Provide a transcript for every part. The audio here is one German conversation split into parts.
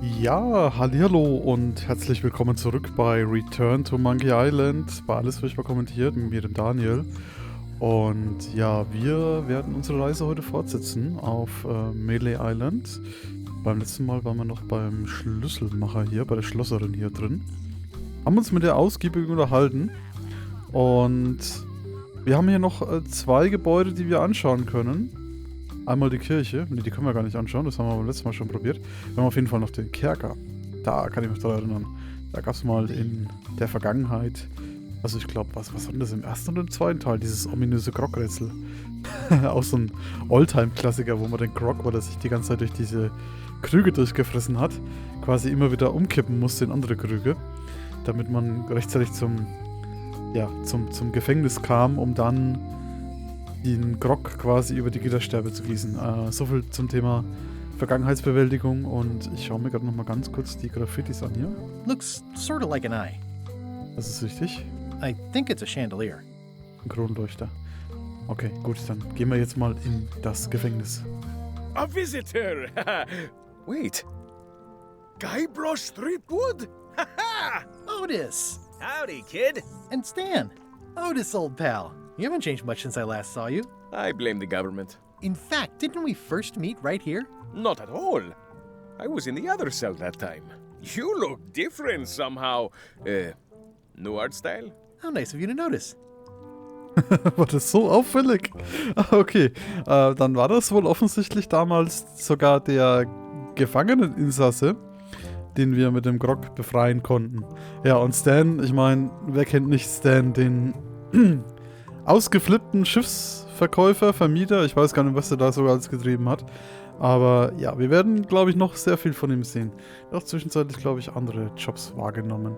Ja, hallihallo und herzlich willkommen zurück bei Return to Monkey Island, bei Alles.Furchtbar.Kommentiert mit mir, dem Daniel. Und ja, wir werden unsere Reise heute fortsetzen auf Melee Island. Beim letzten Mal waren wir noch beim Schlüsselmacher hier, bei der Schlosserin hier drin. Haben uns mit der ausgiebig unterhalten und wir haben hier noch zwei Gebäude, die wir anschauen können. Einmal die Kirche, ne, die können wir gar nicht anschauen, das haben wir beim letzten Mal schon probiert. Wir haben auf jeden Fall noch den Kerker. Da kann ich mich daran erinnern. Da gab es mal in der Vergangenheit, also ich glaube, was war denn das im ersten oder im zweiten Teil, dieses ominöse Grog-Rätsel. Auch so ein Oldtime-Klassiker, wo man den Grog, weil er sich die ganze Zeit durch diese Krüge durchgefressen hat, quasi immer wieder umkippen musste in andere Krüge, damit man rechtzeitig zum Gefängnis kam, um dann den Grog quasi über die Gitterstäbe zu gießen. So viel zum Thema Vergangenheitsbewältigung und ich schaue mir gerade nochmal ganz kurz die Graffitis an hier. Looks sort of like an eye. Das ist richtig. I think it's a chandelier. Ein Kronleuchter. Okay, gut, dann gehen wir jetzt mal in das Gefängnis. A visitor! Wait. Guybrush Threepwood? Otis! Howdy, kid. And Stan! Otis, old pal. You haven't changed much since I last saw you. I blame the government. In fact, didn't we first meet right here? Not at all. I was in the other cell that time. You look different somehow. New art style? How nice of you to notice. War das so auffällig? Okay, dann war das wohl offensichtlich damals sogar der Gefangeneninsasse, den wir mit dem Grog befreien konnten. Ja, und Stan, ich meine, wer kennt nicht Stan, den ausgeflippten Schiffsverkäufer, Vermieter, ich weiß gar nicht, was er da sogar alles getrieben hat. Aber ja, wir werden, glaube ich, noch sehr viel von ihm sehen. Auch zwischenzeitlich, glaube ich, andere Jobs wahrgenommen.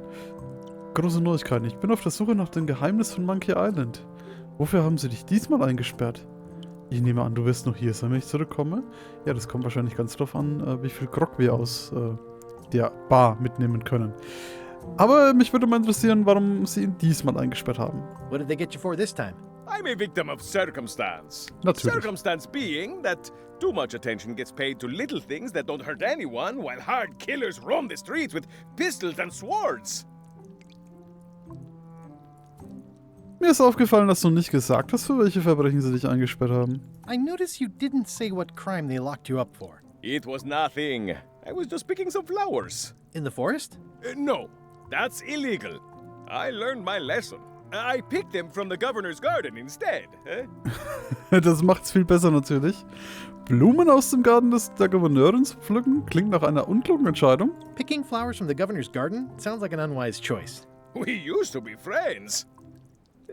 Große Neuigkeiten. Ich bin auf der Suche nach dem Geheimnis von Monkey Island. Wofür haben sie dich diesmal eingesperrt? Ich nehme an, du wirst noch hier sein, wenn ich zurückkomme. Ja, das kommt wahrscheinlich ganz drauf an, wie viel Grog wir aus der Bar mitnehmen können. Aber mich würde mal interessieren, warum sie ihn diesmal eingesperrt haben. What did they get you for this time? I'm a victim of circumstance. Natürlich. Circumstance being that too much attention gets paid to little things that don't hurt anyone, while hard killers roam the streets with pistols and swords. Mir ist aufgefallen, dass du nicht gesagt hast, für welche Verbrechen sie dich eingesperrt haben. I noticed you didn't say what crime they locked you up for. It was nothing. I was just picking some flowers. In the forest? No, that's illegal. I learned my lesson. I picked them from the governor's garden instead. Das macht's viel besser natürlich. Blumen aus dem Garten der Gouverneurin zu pflücken klingt nach einer unklugen Entscheidung. Picking flowers from the governor's garden sounds like an unwise choice. We used to be friends.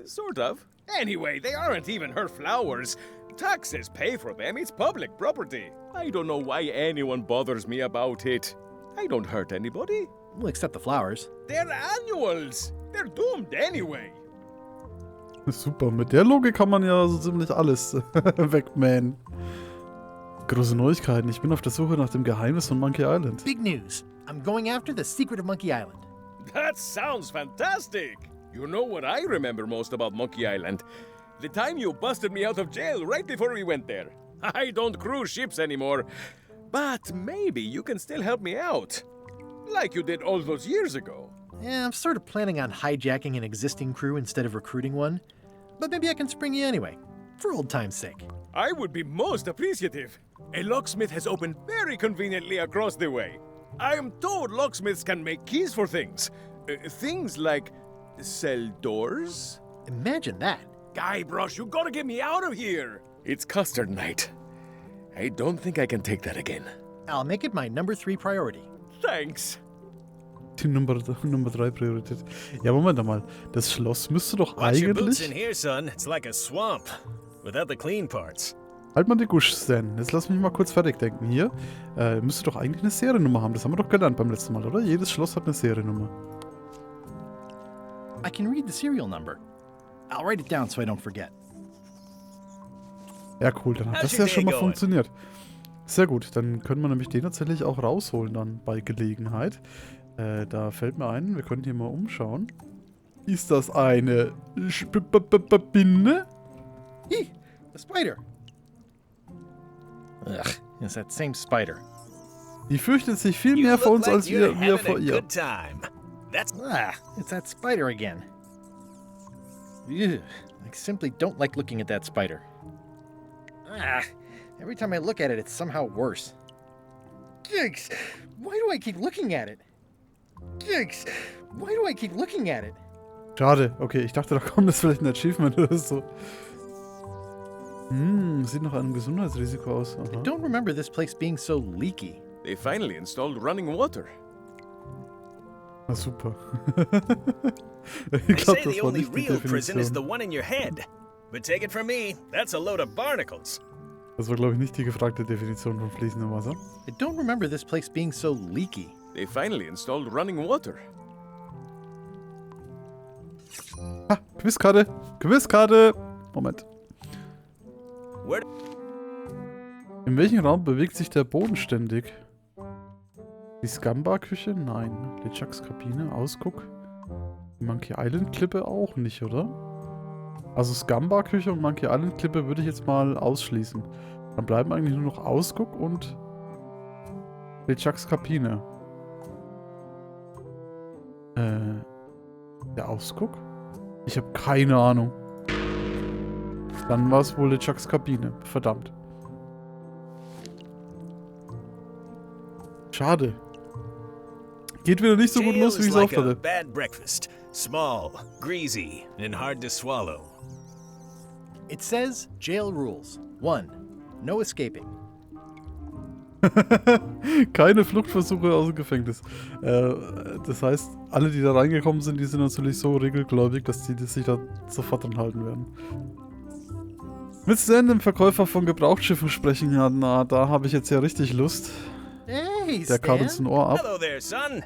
Sort of. Anyway, they aren't even her flowers. Taxes pay for them. It's public property. I don't know why anyone bothers me about it. I don't hurt anybody. Well, except the flowers. They're annuals. They're doomed anyway. Super, mit der Logik kann man ja so ziemlich alles wegmähen. Große Neuigkeiten, ich bin auf der Suche nach dem Geheimnis von Monkey Island. Big news. I'm going after the secret of Monkey Island. That sounds fantastic. You know what I remember most about Monkey Island? The time you busted me out of jail right before we went there. I don't cruise ships anymore. But maybe you can still help me out. Like you did all those years ago. Yeah, I'm sort of planning on hijacking an existing crew instead of recruiting one. But maybe I can spring you anyway, for old time's sake. I would be most appreciative. A locksmith has opened very conveniently across the way. I am told locksmiths can make keys for things. Things like cell doors? Imagine that. Guybrush, you gotta get me out of here! It's custard night. I don't think I can take that again. I'll make it my number 3 priority. Thanks. Die Nummer 3 Priorität. Ja, Moment mal. Das Schloss müsste doch Watch your boots in eigentlich... here, son. It's like a swamp without the clean parts. Halt mal die Gusch, Stan. Jetzt lass mich mal kurz fertig denken. Hier müsste doch eigentlich eine Seriennummer haben. Das haben wir doch gelernt beim letzten Mal, oder? Jedes Schloss hat eine Seriennummer. I can read the serial number. I'll write it down so I don't forget. Ja, cool. Dann hat das ja schon mal funktioniert. Sehr gut. Dann können wir nämlich den tatsächlich auch rausholen dann bei Gelegenheit. Da fällt mir ein, wir können hier mal umschauen. Ist das eine Spinne? A spider. Ugh, it's that same spider. Die fürchtet sich viel You mehr vor look uns like als you're wir having vor a ihr. good time. That's It's that spider again. Ugh, I simply don't like looking at that spider. Every time I look at it, it's somehow worse. Gigs! Why do I keep looking at it? Gigs! Why do I keep looking at it? Schade. Okay, ich dachte, da kommt jetzt vielleicht ein Achievement oder so. Sieht nach einem Gesundheitsrisiko aus. I Aha. don't remember this place being so leaky. They finally installed running water. Na super. They Ich glaube, say das the war only nicht die real prison is the Definition. one in your head. But take it from me, that's a load of barnacles. Das war, glaube ich, nicht die gefragte Definition von fließendem Wasser. I don't remember this place being so leaky. They finally installed running water. Ah, Quizkarte. Quizkarte. Moment. Where In welchem Raum bewegt sich der Boden ständig? Die Scumbar-Küche? Nein. LeChucks Kabine? Ausguck? Die Monkey Island-Klippe auch nicht, oder? Also Scumbar-Küche und Monkey Island-Klippe würde ich jetzt mal ausschließen. Dann bleiben eigentlich nur noch Ausguck und LeChucks Kabine. Der Ausguck? Ich habe keine Ahnung. Dann war es wohl LeChucks Kabine. Verdammt. Schade. Geht wieder nicht so gut Jail los, wie is ich es like oft a hatte. bad breakfast. Small, greasy, and hard to swallow. It says jail rules. 1. No escaping. Keine Fluchtversuche aus dem Gefängnis. Das heißt, alle, die da reingekommen sind, die sind natürlich so regelgläubig, dass die sich da sofort dran halten werden. Willst du denn dem Verkäufer von Gebrauchtschiffen sprechen? Ja, na, da habe ich jetzt ja richtig Lust. Hey, Der kaut uns ein Ohr ab. Hello there, son.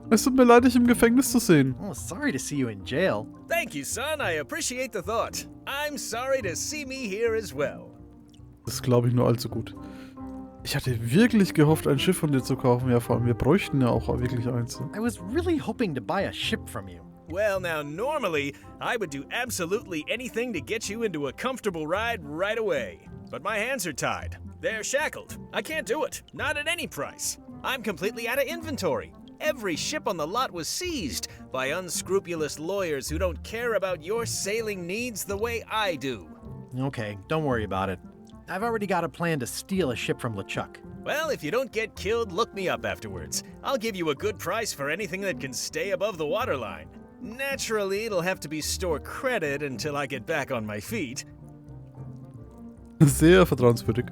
Es tut mir leid, dich im Gefängnis zu sehen. Oh, sorry to see you in jail. Thank you, son. I appreciate the thought. I'm sorry to see me here as well. Das glaube ich nur allzu gut. Ich hatte wirklich gehofft, ein Schiff von dir zu kaufen. Ja, vor allem, wir bräuchten ja auch wirklich eins. I was really hoping to buy a ship from you. Well, now, normally, I would do absolutely anything to get you into a comfortable ride right away. But my hands are tied. They're shackled. I can't do it. Not at any price. I'm completely out of inventory. Every ship on the lot was seized by unscrupulous lawyers who don't care about your sailing needs the way I do. Okay, don't worry about it. I've already got a plan to steal a ship from LeChuck. Well, if you don't get killed, look me up afterwards. I'll give you a good price for anything that can stay above the waterline. Naturally, it'll have to be store credit until I get back on my feet. Sehr vertrauenswürdig.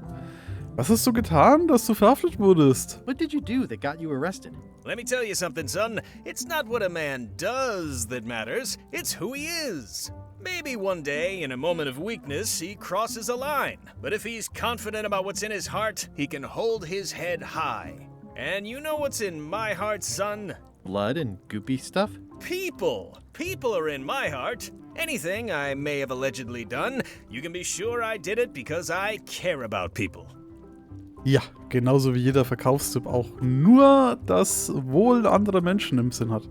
Was hast du getan, dass du verhaftet wurdest? What did you do that got you arrested? Let me tell you something, son. It's not what a man does that matters, it's who he is. Maybe one day, in a moment of weakness, he crosses a line. But if he's confident about what's in his heart, he can hold his head high. And you know what's in my heart, son? Blood and goopy stuff? People. People are in my heart. Anything I may have allegedly done, you can be sure I did it because I care about people. Ja, genauso wie jeder Verkaufstipp auch nur das Wohl anderer Menschen im Sinn hat.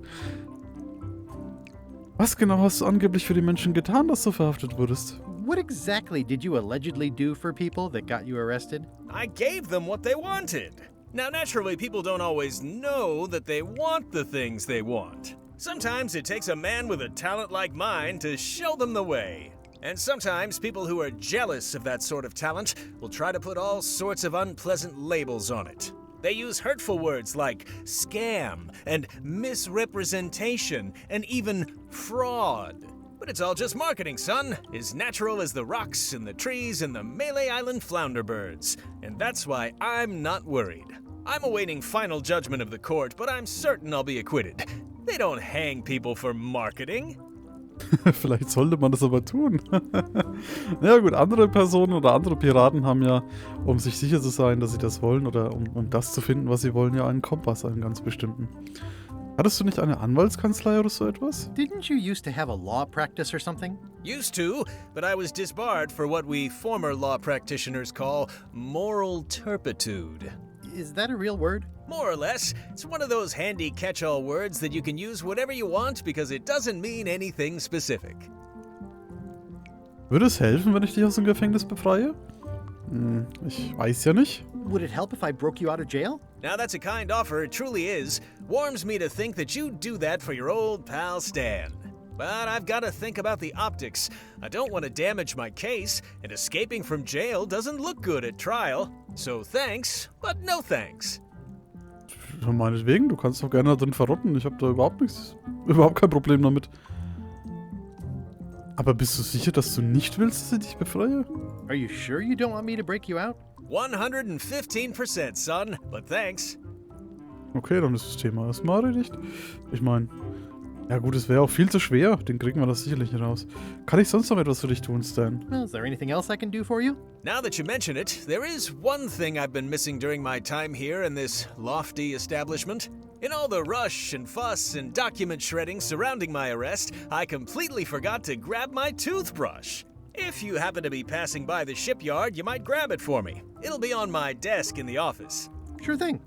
Was genau hast du angeblich für die Menschen getan, dass du verhaftet wurdest? What exactly did you allegedly do for people that got you arrested? I gave them what they wanted. Now, naturally, people don't always know that they want the things they want. Sometimes it takes a man with a talent like mine to show them the way. And sometimes people who are jealous of that sort of talent will try to put all sorts of unpleasant labels on it. They use hurtful words like scam and misrepresentation and even fraud. But it's all just marketing, son. As natural as the rocks and the trees and the Malay Island flounder birds. And that's why I'm not worried. I'm awaiting final judgment of the court, but I'm certain I'll be acquitted. They don't hang people for marketing. Vielleicht sollte man das aber tun. Ja gut, andere Personen oder andere Piraten haben ja, um sich sicher zu sein, dass sie das wollen oder um das zu finden, was sie wollen, ja einen Kompass, einen ganz bestimmten. Hattest du nicht eine Anwaltskanzlei oder so etwas? Didn't you used to have a law practice or something? Used to, but I was disbarred for what we former law practitioners call moral turpitude. Is that a real word? More or less. It's one of those handy catch-all words that you can use whatever you want because it doesn't mean anything specific. Würde es helfen, wenn ich dich aus dem Gefängnis befreie? Ich weiß ja nicht. Would it help if I broke you out of jail? Now that's a kind offer, it truly is. Warms me to think that you'd do that for your old pal Stan. But I've got to think about the optics. I don't want to damage my case, and escaping from jail doesn't look good at trial. So thanks, but no thanks. Meinetwegen, du kannst doch gerne da drin verrotten. Ich habe da überhaupt kein Problem damit. Aber bist du sicher, dass du nicht willst, dass ich dich befreie? Are you sure you don't want me to break you out? 115%, son, but thanks. Okay, dann ist das Thema erstmal erledigt. Ich meine, ja gut, es wäre auch viel zu schwer. Den kriegen wir das sicherlich nicht raus. Kann ich sonst noch etwas für dich tun, Stan? Well, is there anything else I can do for you? Now that you mention it, there is one thing I've been missing during my time here in this lofty establishment. In all the rush and fuss and document shredding surrounding my arrest, I completely forgot to grab my toothbrush. If you happen to be passing by the shipyard, you might grab it for me. It'll be on my desk in the office. Sure thing.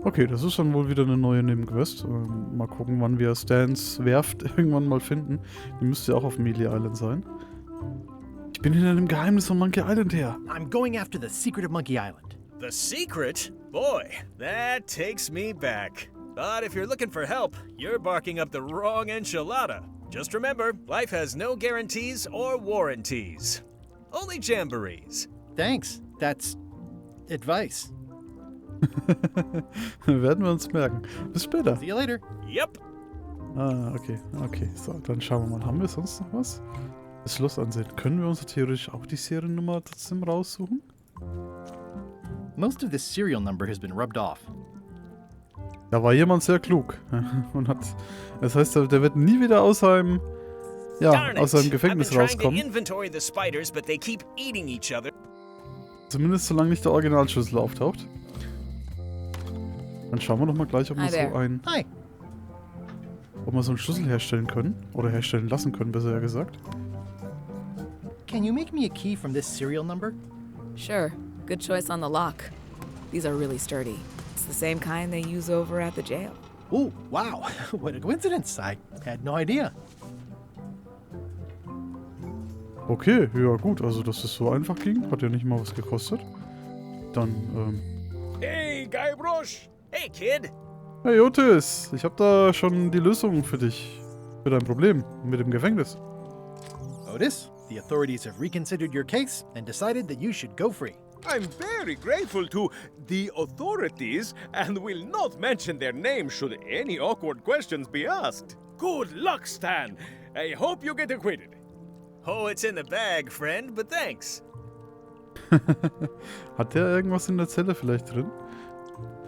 Okay, das ist dann wohl wieder eine neue Nebenquest. Mal gucken, wann wir Stans Werft irgendwann mal finden. Die müsste ja auch auf Melee Island sein. Ich bin hinter dem Geheimnis von Monkey Island her. I'm going after the secret of Monkey Island. The secret? Boy, that takes me back. But if you're looking for help, you're barking up the wrong enchilada. Just remember, life has no guarantees or warranties. Only jamborees. Thanks. That's advice. Werden wir uns merken. Bis später. See you later. Yep. Okay. So, dann schauen wir mal. Haben wir sonst noch was? Das Schloss ansehen. Können wir uns theoretisch auch die Seriennummer trotzdem raussuchen? Most of this serial number has been rubbed off. Da war jemand sehr klug und hat. Das heißt, der wird nie wieder aus seinem Gefängnis rauskommen. Zumindest solange nicht der Originalschlüssel auftaucht. Dann schauen wir doch mal gleich, ob wir so einen Schlüssel herstellen können. Oder herstellen lassen können, besser gesagt. Can you make me a key from this serial number? Sure. Good choice on the lock. These are really sturdy. It's the same kind they use over at the jail. Oh, wow. What a coincidence. I had no idea. Okay, ja gut. Also, dass es so einfach ging, hat ja nicht mal was gekostet. Dann, Hey, Guybrush! Hey, kid. Hey Otis, ich habe da schon die Lösung für dich. Für dein Problem mit dem Gefängnis. Otis, the authorities have reconsidered your case and decided that you should go free. I'm very grateful to the authorities and will not mention their name should any awkward questions be asked. Good luck, Stan. I hope you get acquitted. Oh, it's in the bag, friend, but thanks. Hat der irgendwas in der Zelle vielleicht drin?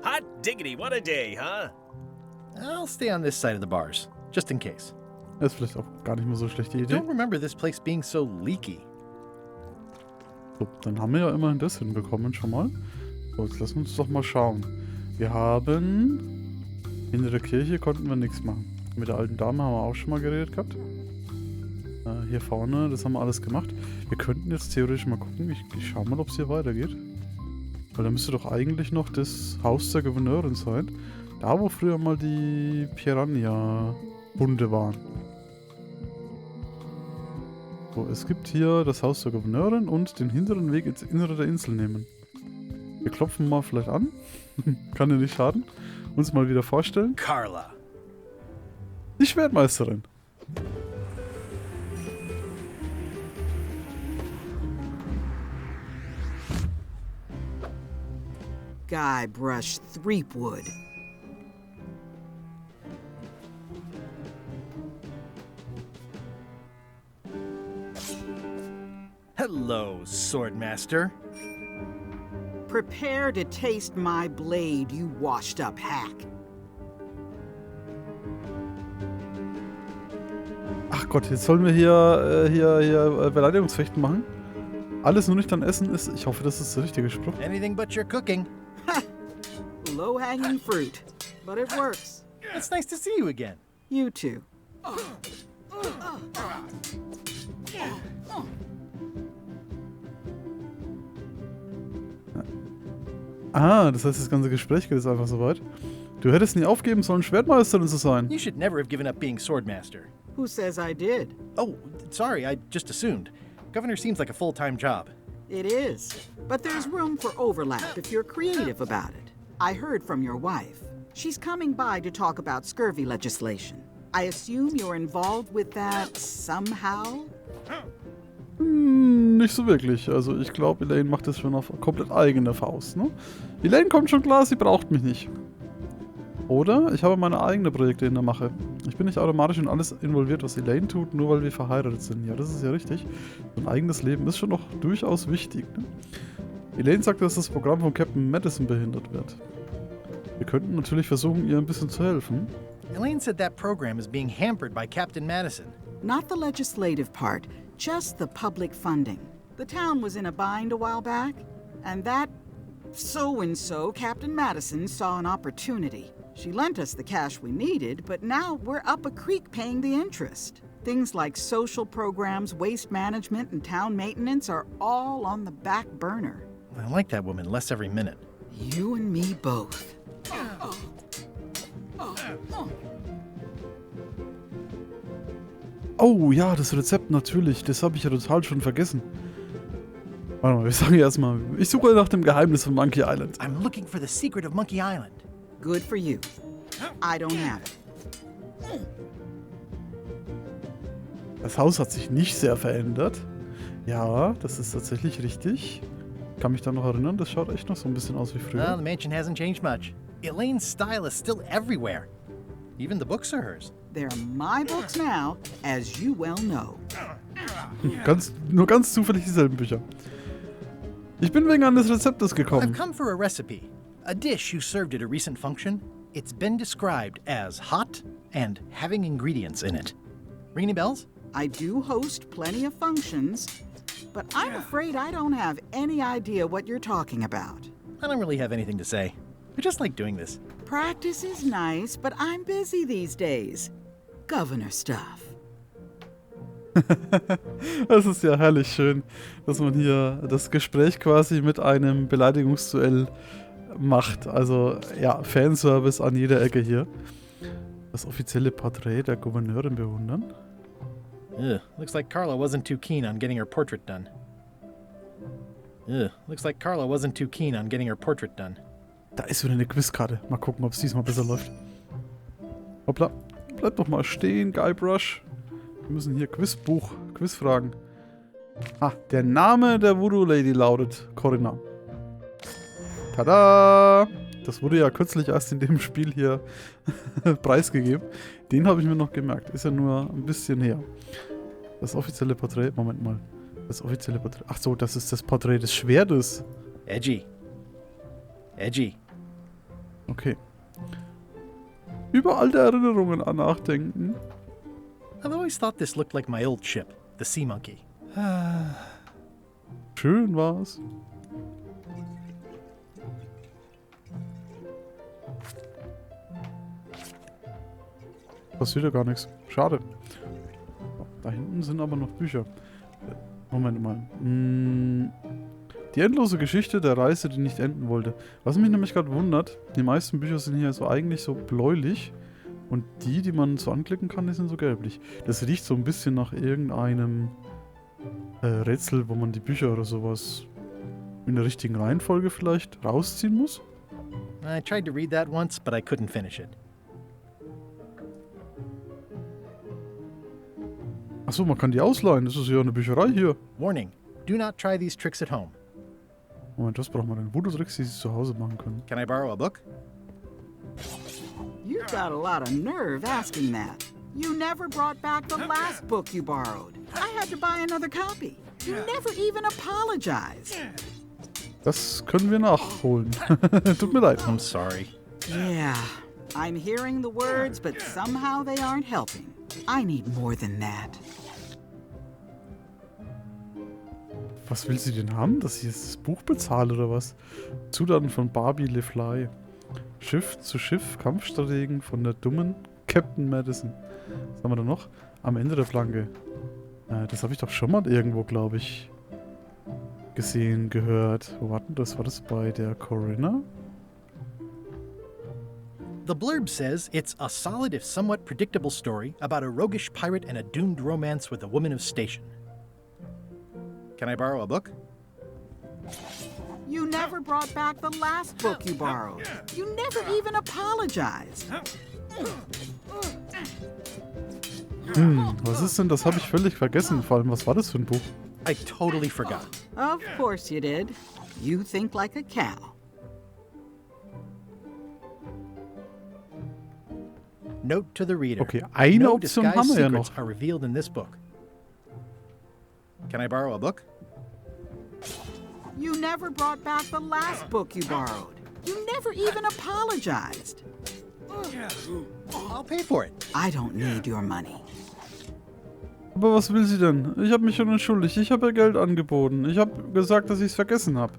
Hot diggity, what a day, huh? I'll stay on this side of the bars, just in case. Das ist vielleicht auch gar nicht mal so eine schlechte Idee. Don't remember this place being so leaky. So, dann haben wir ja immerhin das hinbekommen schon mal. So, jetzt lassen wir uns doch mal schauen. Wir haben... Hinter der Kirche konnten wir nichts machen. Mit der alten Dame haben wir auch schon mal geredet gehabt. Hier vorne, das haben wir alles gemacht. Wir könnten jetzt theoretisch mal gucken. Ich schau mal, ob es hier weitergeht. Weil da müsste doch eigentlich noch das Haus der Gouverneurin sein. Da, wo früher mal die Piranha-Hunde waren. So, es gibt hier das Haus der Gouverneurin und den hinteren Weg ins Innere der Insel nehmen. Wir klopfen mal vielleicht an. Kann ja nicht schaden. Uns mal wieder vorstellen. Carla. Die Schwertmeisterin. Guybrush Threepwood. Hello, Swordmaster. Prepare to taste my blade, you washed-up hack. Ach Gott, jetzt sollen wir hier Beleidigungsfechten machen? Alles nur nicht an Essen ist... Ich hoffe, das ist der richtige Spruch. Anything but your cooking. Low-hanging fruit, but it works. It's nice to see you again. You too. Ah, das heißt, das ganze Gespräch geht jetzt einfach so weit. Du hättest nie aufgeben sollen, Schwertmeisterin zu sein. You should never have given up being Swordmaster. Who says I did? Oh, sorry, I just assumed. Governor seems like a full-time job. It is. But there's room for overlap if you're creative about it. I heard from your wife. She's coming by to talk about scurvy legislation. I assume you're involved with that somehow? Nicht so wirklich. Also ich glaube, Elaine macht das schon auf komplett eigene Faust, ne? Elaine kommt schon klar, sie braucht mich nicht. Oder ich habe meine eigenen Projekte in der Mache. Ich bin nicht automatisch in alles involviert, was Elaine tut, nur weil wir verheiratet sind. Ja, das ist ja richtig. Ein eigenes Leben ist schon noch durchaus wichtig, ne? Elaine sagt, dass das Programm von Captain Madison behindert wird. Wir könnten natürlich versuchen, ihr ein bisschen zu helfen. Elaine said that program is being hampered by Captain Madison. Not the legislative part, just the public funding. The town was in a bind a while back, and that so-and-so, Captain Madison, saw an opportunity. She lent us the cash we needed, but now we're up a creek paying the interest. Things like social programs, waste management, and town maintenance are all on the back burner. I like that woman less every minute. You and me both. Oh ja, das Rezept natürlich. Das habe ich ja total schon vergessen. Warte mal, wir sagen erstmal. Ich suche nach dem Geheimnis von Monkey Island. I'm looking for the secret of Monkey Island. Good for you. I don't have it. Das Haus hat sich nicht sehr verändert. Ja, das ist tatsächlich richtig. Ich kann mich da noch erinnern, das schaut echt noch so ein bisschen aus wie Well, früher. the mansion hasn't changed much. Elaine's style is still everywhere. Even the books are hers. They're my books now, as you well know. Nur ganz zufällig dieselben Bücher. Ich bin wegen eines Rezeptes I've gekommen. come for a recipe. A dish you served at a recent function. It's been described as hot and having ingredients in it. Ring any bells? I do host plenty of functions, but I'm afraid I don't have any idea what you're talking about. I don't really have anything to say. I just like doing this. Practice is nice, but I'm busy these days. Governor stuff. Das ist ja herrlich schön, dass man hier das Gespräch quasi mit einem Beleidigungsduell macht. Also ja, Fanservice an jeder Ecke hier. Das offizielle Porträt der Gouverneurin bewundern. Ugh, looks like Carla wasn't too keen on getting her portrait done. Da ist wieder eine Quizkarte. Mal gucken, ob es diesmal besser läuft. Hoppla. Bleib doch mal stehen, Guybrush. Wir müssen hier Quizfragen. Ah, der Name der Voodoo Lady lautet Corinna. Tada! Das wurde ja kürzlich erst in dem Spiel hier preisgegeben. Den habe ich mir noch gemerkt. Ist ja nur ein bisschen her. Das offizielle Porträt. Moment mal. Das offizielle Porträt. Ach so, das ist das Porträt des Schwertes. Edgy. Okay. Über alte Erinnerungen an nachdenken. I've always thought this looked like my old ship, the Sea Monkey. Schön war's. Passiert ja gar nichts. Schade. Da hinten sind aber noch Bücher. Moment mal. Die endlose Geschichte der Reise, die nicht enden wollte. Was mich nämlich gerade wundert, die meisten Bücher sind hier so eigentlich so bläulich. Und die man so anklicken kann, die sind so gelblich. Das riecht so ein bisschen nach irgendeinem Rätsel, wo man die Bücher oder sowas in der richtigen Reihenfolge vielleicht rausziehen muss. I tried to read that once, but I couldn't finish it. Achso, man kann die ausleihen. Das ist ja eine Bücherei hier. Warning, do not try these tricks at home. Moment, was braucht man denn? Voodoo-Tricks, die sie zu Hause machen können. Can I borrow a book? You've got a lot of nerve asking that. You never brought back the last book you borrowed. I had to buy another copy. You never even apologized. Das können wir nachholen. Tut mir leid. I'm sorry. Yeah, I'm hearing the words, but somehow they aren't helping. I need more than that. Was will sie denn haben? Dass ich jetzt das Buch bezahle oder was? Zutaten von Barbie LeFly. Schiff zu Schiff, Kampfstrategen von der dummen Captain Madison. Was haben wir da noch? Am Ende der Flanke. Das habe ich doch schon mal irgendwo, glaube ich, gesehen, gehört. Wo war denn das? War das bei der Corinna? The blurb says it's a solid if somewhat predictable story about a roguish pirate and a doomed romance with a woman of station. Can I borrow a book? You never brought back the last book you borrowed. You never even apologized. Was ist denn? Das habe ich völlig vergessen. Vor allem, was war das für ein Buch? I totally forgot. Of course you did. You think like a cow. Note to the reader. Okay, eine No Option disguised haben wir ja secrets noch. are revealed in this book. Can I borrow a book? You never brought back the last book you borrowed. You never even apologized. I'll pay for it. I don't need your money. Aber was will sie denn? Ich habe mich schon entschuldigt. Ich habe ihr Geld angeboten. Ich habe gesagt, dass ich es vergessen habe.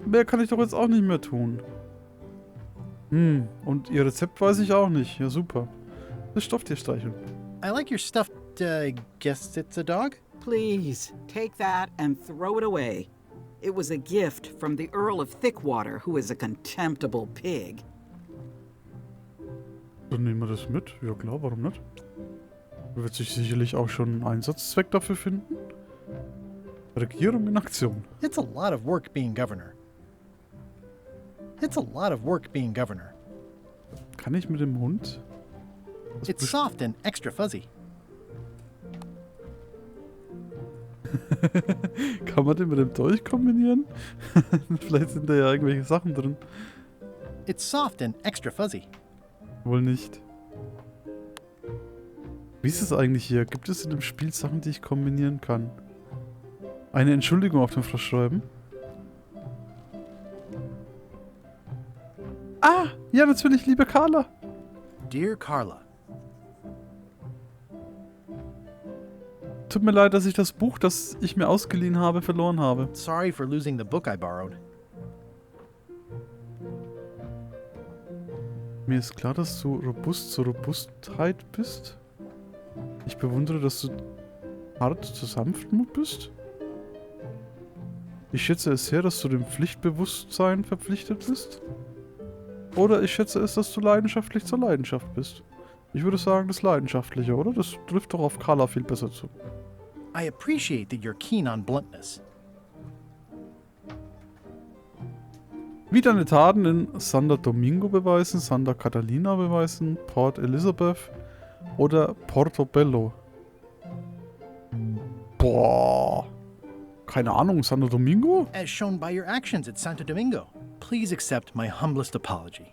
Mehr kann ich doch jetzt auch nicht mehr tun. Und ihr Rezept weiß ich auch nicht. Ja, super. Das Stofftierstreicheln. I like your stuffed, guess it's a dog? Please, take that and throw it away. It was a gift from the Earl of Thickwater, who is a contemptible pig. Dann nehmen wir das mit. Ja klar, warum nicht? Da wird sich sicherlich auch schon einen Einsatzzweck dafür finden. Regierung in Aktion. It's a lot of work being governor. It's a lot of work being governor. Kann ich mit dem Hund? It's soft and extra fuzzy. Kann man den mit dem Dolch kombinieren? Vielleicht sind da ja irgendwelche Sachen drin. It's soft and extra fuzzy. Wohl nicht. Wie ist es eigentlich hier? Gibt es in dem Spiel Sachen, die ich kombinieren kann? Eine Entschuldigung auf den Frosch schreiben? Ah! Ja, natürlich, liebe Carla. Dear Carla, Tut mir leid, dass ich das Buch, das ich mir ausgeliehen habe, verloren habe. sorry for losing the book I borrowed. Mir ist klar, dass du robust zur Robustheit bist. Ich bewundere, dass du hart zur Sanftmut bist. Ich schätze es sehr, dass du dem Pflichtbewusstsein verpflichtet bist. Oder ich schätze es, dass du leidenschaftlich zur Leidenschaft bist. Ich würde sagen, das Leidenschaftliche, oder? Das trifft doch auf Carla viel besser zu. I appreciate that you're keen on bluntness. Wie deine Taten in Santa Domingo beweisen, Santa Catalina beweisen, Port Elizabeth oder Portobello. Boah. Keine Ahnung, Santa Domingo? As shown by your actions at Santo Domingo, please accept my humblest apology.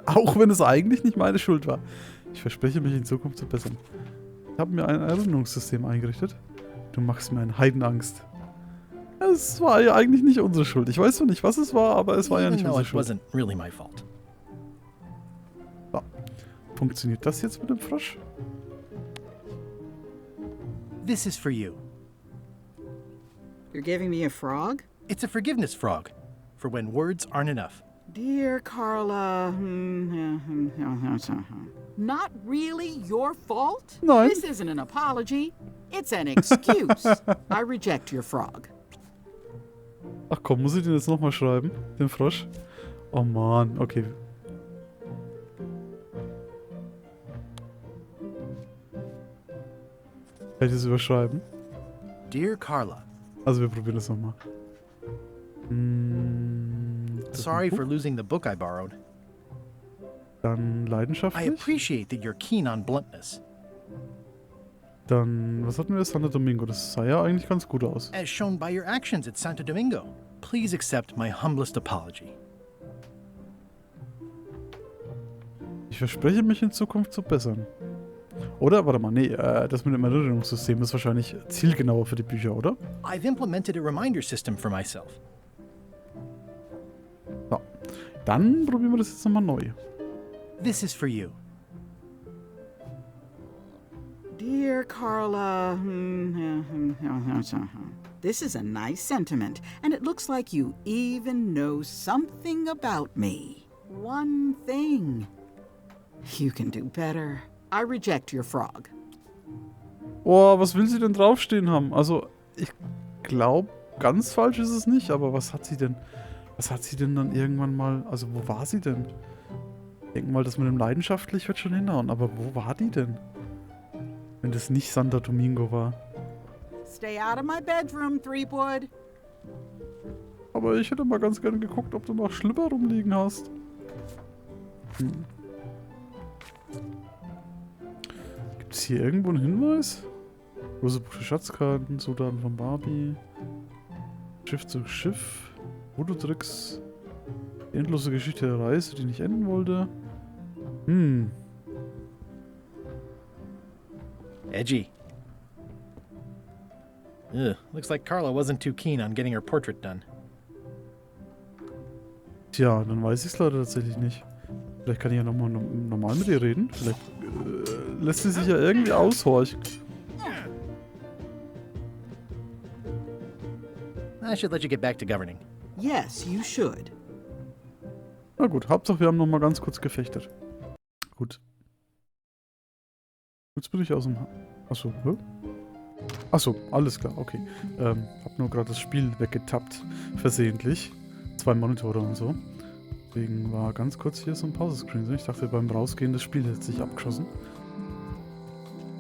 Auch wenn es eigentlich nicht meine Schuld war. Ich verspreche mich in Zukunft zu bessern. Ich habe mir ein Erinnerungssystem eingerichtet. Du machst mir eine Heidenangst. Es war ja eigentlich nicht unsere Schuld. Ich weiß zwar nicht, was es war, aber es war ja Even nicht though unsere it Schuld. wasn't really my fault. So. Funktioniert das jetzt mit dem Frosch? This is for you. You're giving me a frog? It's a forgiveness frog, for when words aren't enough. Dear Carla, not really your fault? Nein. This isn't an apology. It's an excuse. I reject your frog. Ach komm, muss ich den jetzt nochmal schreiben? Den Frosch? Oh Mann, okay. Kann ich das überschreiben? Dear Carla, Also wir probieren das nochmal. Das ist ein sorry Buch. for losing the book I borrowed. Dann I leidenschaftlich. appreciate that you're keen on bluntness. Dann, was hatten wir? Santa Domingo. Das sah ja eigentlich ganz gut aus. As shown by your actions at Santo Domingo, please accept my humblest apology. Ich verspreche mich in Zukunft zu bessern. Oder? Warte mal, nee, das mit dem Erinnerungssystem ist wahrscheinlich zielgenauer für die Bücher, oder? I've implemented a reminder system for myself. So. Dann probieren wir das jetzt nochmal neu. This is for you. Dear Carla, this is a nice sentiment, and it looks like you even know something about me. One thing. You can do better. I reject your frog. Oh, was will sie denn draufstehen haben? Also, ich glaube, ganz falsch ist es nicht, aber was hat sie denn? Was hat sie denn dann irgendwann mal? Also, wo war sie denn? Ich denke mal, das mit dem leidenschaftlich wird schon hinhauen, aber wo war die denn? Wenn das nicht Santa Domingo war. Stay out of my bedroom, Threepwood. Aber ich hätte mal ganz gerne geguckt, ob du noch Schlüpper rumliegen hast. Gibt es hier irgendwo einen Hinweis? Große Buch der Schatzkarten, Zutaten von Barbie. Schiff zu Schiff. Fototricks. Die endlose Geschichte der Reise, die nicht enden wollte. Edgy. Ugh, looks like Carla wasn't too keen on getting her portrait done. Tja, dann weiß ich es leider tatsächlich nicht. Vielleicht kann ich ja nochmal normal mit ihr reden. Vielleicht lässt sie sich ja irgendwie aushorchen. I should let you get back to governing. Yes, you should. Na gut, Hauptsache wir haben nochmal ganz kurz gefechtet. Gut. Jetzt bin ich aus dem... Achso, hä? Achso, alles klar, okay. Hab nur gerade das Spiel weggetappt. Versehentlich. 2 Monitore und so. Deswegen war ganz kurz hier so ein Pause-Screen. Ich dachte, beim Rausgehen das Spiel hätte sich abgeschossen.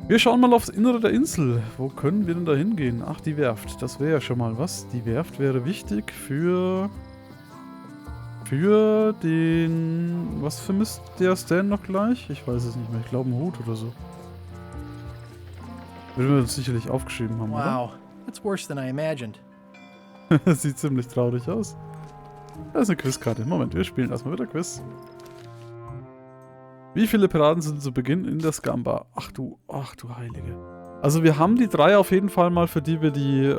Wir schauen mal aufs Innere der Insel. Wo können wir denn da hingehen? Ach, die Werft. Das wäre ja schon mal was. Die Werft wäre wichtig für den... Was vermisst der Stan noch gleich? Ich weiß es nicht mehr. Ich glaube, einen Hut oder so. Würden wir uns sicherlich aufgeschrieben haben, Wow, that's worse than I imagined. oder? Das sieht ziemlich traurig aus. Da ist eine Quizkarte. Moment, wir spielen erstmal wieder Quiz. Wie viele Piraten sind zu Beginn in der Scamba? Ach du Heilige. Also wir haben die 3 auf jeden Fall mal, für die wir die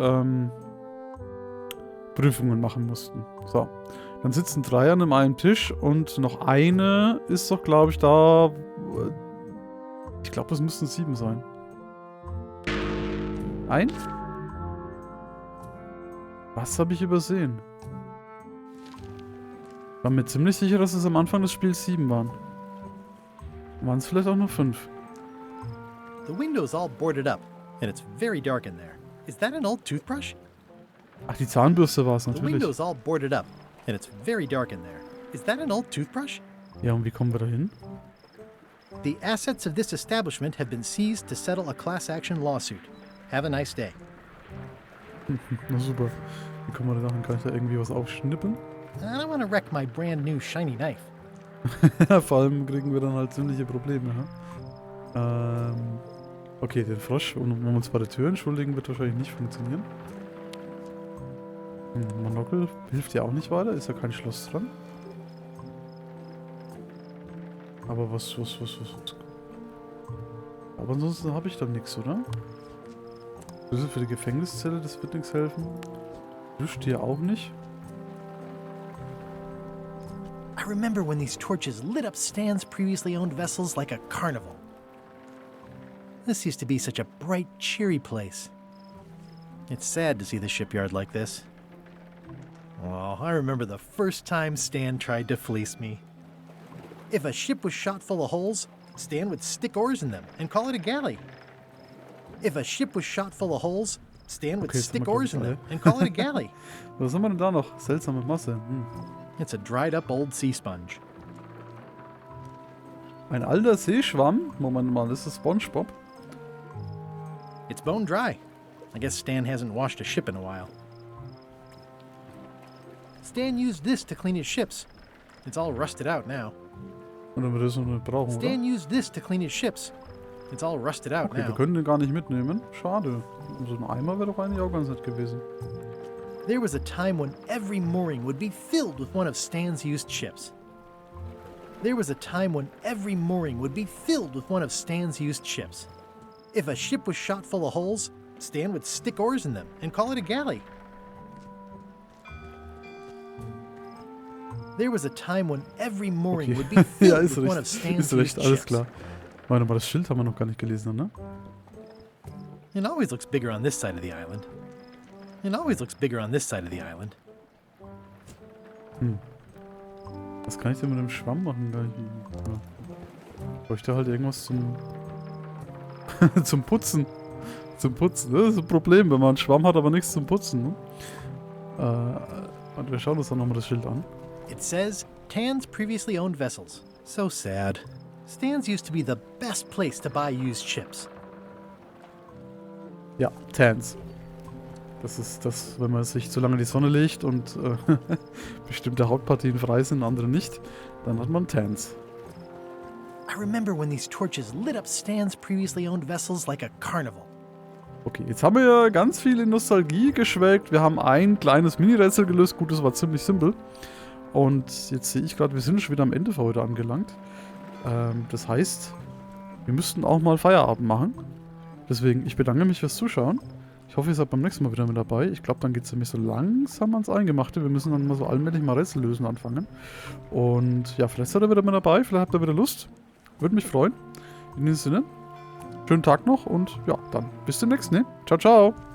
Prüfungen machen mussten. So. Dann sitzen 3 an einem Tisch und noch eine ist doch, glaube ich, da... Ich glaube, das müssten 7 sein. Ein? Was habe ich übersehen? Ich war mir ziemlich sicher, dass es am Anfang des Spiels 7 waren. Waren es vielleicht auch nur 5? The window's all boarded up, and it's very dark in there. Is that an old toothbrush? Ach, die Zahnbürste war es The natürlich. window's all boarded up, and it's very dark in there. Is that an old toothbrush? Ja, und wie kommen wir da hin? The assets of this establishment have been seized to settle a class action lawsuit. Have a nice day. Na super. Wie kommen wir da hin? Kann ich da irgendwie was aufschnippeln? I don't want to wreck my brand new shiny knife. Vor allem kriegen wir dann halt ziemliche Probleme. Okay, den Frosch, und wenn wir uns bei der Tür entschuldigen, wird wahrscheinlich nicht funktionieren. Monokel hilft ja auch nicht weiter, ist ja kein Schloss dran. Aber was. Aber ansonsten habe ich dann nichts, oder? Schlüssel für die Gefängniszelle, das wird nichts helfen. Wischt hier auch nicht. I remember when these torches lit up Stan's previously owned vessels like a carnival. This used to be such a bright, cheery place. It's sad to see the shipyard like this. Oh, I remember the first time Stan tried to fleece me. If a ship was shot full of holes, Stan would stick oars in them and call it a galley. If a ship was shot full of holes, Stan would stick oars in them and call it a galley. Was haben wir denn da noch? Seltsame Masse. It's a dried up old sea sponge. Ein alter Seeschwamm? Moment mal, ist das SpongeBob? It's bone dry. I guess Stan hasn't washed a ship in a while. Stan used this to clean his ships. It's all rusted out now. Und dann wird das noch nicht brauchen, oder? Stan used this to clean his ships. It's all rusted out Okay, wir now. können den gar nicht mitnehmen. Schade. So ein Eimer wäre doch eigentlich auch ganz nett gewesen. There was a time when every mooring would be filled with one of Stan's used ships. There was a time when every mooring would be filled with one of Stan's used ships. If a ship was shot full of holes, Stan would stick oars in them and call it a galley. There was a time when every mooring would be Ja, filled ist with one recht. of Stan's Ist recht, used alles ships. klar. Warte mal, das Schild haben wir noch gar nicht gelesen, ne? It always looks bigger on this side of the island. It always looks bigger on this side of the island. Was kann ich denn mit dem Schwamm machen? Ja. Ich bräuchte halt irgendwas zum zum Putzen. Zum Putzen. Das ist ein Problem, wenn man einen Schwamm hat, aber nichts zum Putzen. Ne? Und wir schauen uns dann nochmal das Schild an. It says, Tan's previously owned vessels. So sad. Stan's used to be the best place to buy used ships. Ja, Tans. Das ist das, wenn man sich zu lange in die Sonne legt und bestimmte Hautpartien frei sind, andere nicht, dann hat man Tans. I remember when these torches lit up Stan's previously owned vessels like a carnival. Okay, jetzt haben wir ja ganz viel in Nostalgie geschwelgt. Wir haben ein kleines Mini-Rätsel gelöst. Gut, das war ziemlich simpel. Und jetzt sehe ich gerade, wir sind schon wieder am Ende für heute angelangt. Das heißt, wir müssten auch mal Feierabend machen. Deswegen, ich bedanke mich fürs Zuschauen. Ich hoffe, ihr seid beim nächsten Mal wieder mit dabei. Ich glaube, dann geht es nämlich so langsam ans Eingemachte. Wir müssen dann mal so allmählich mal Rätsel lösen anfangen. Und ja, vielleicht seid ihr wieder mit dabei. Vielleicht habt ihr wieder Lust. Würde mich freuen. In diesem Sinne, schönen Tag noch und ja, dann bis demnächst, ne? Ciao, ciao!